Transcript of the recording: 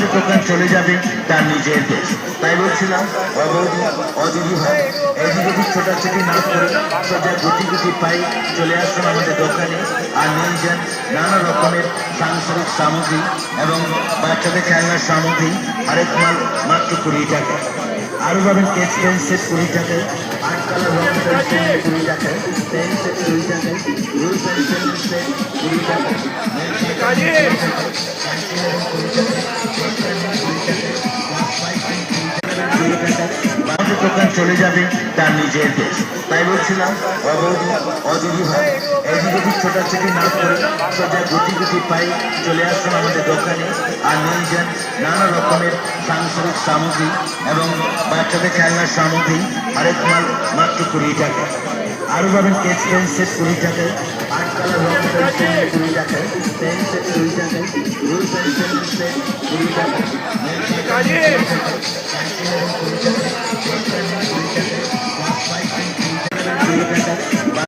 আমাদের দোকান চলে যাবে তার নিজের দেশ। তাই বলছিলাম অদিদি ভাই, এদিকে ছোটাছুটি না করে সোজা গুটি গুটি পাই চলে আসুন আমাদের দোকানে আর নিয়ে যান নানা রকমের সাংসারিক সামগ্রী এবং বাচ্চাদের খেলনার সামগ্রী। আরেক মাল মাত্র 20 টাকা। আরো পাবেন কেচ পেন সেট 20 টাকায়, 8 কালার রং পেন্সিল 20 টাকায়, পেন সেট 20 টাকায়, রুল পেন্সিল সেট 20 টাকায়, আমাদের দোকান চলে যাবে তার নিজের দেশ। তাই বলছিলাম অদিদি ভাই, এদিকে ছোটাছুটি না করে সোজা গুটি গুটি পাই চলে আসুন আমাদের দোকানে আর নিয়ে যান নানা রকমের সাংসারিক সামগ্রী এবং বাচ্চাদের খেলনার সামগ্রী। আরেক মাল মাত্র 20 টাকা। আরো পাবেন কেচ পেন সেট 20 টাকায়, 8 কালার রং পেন্সিল 20 টাকায়, পেন সেট 20 টাকায়, রুল পেন্সিল সেট 20 টাকায়।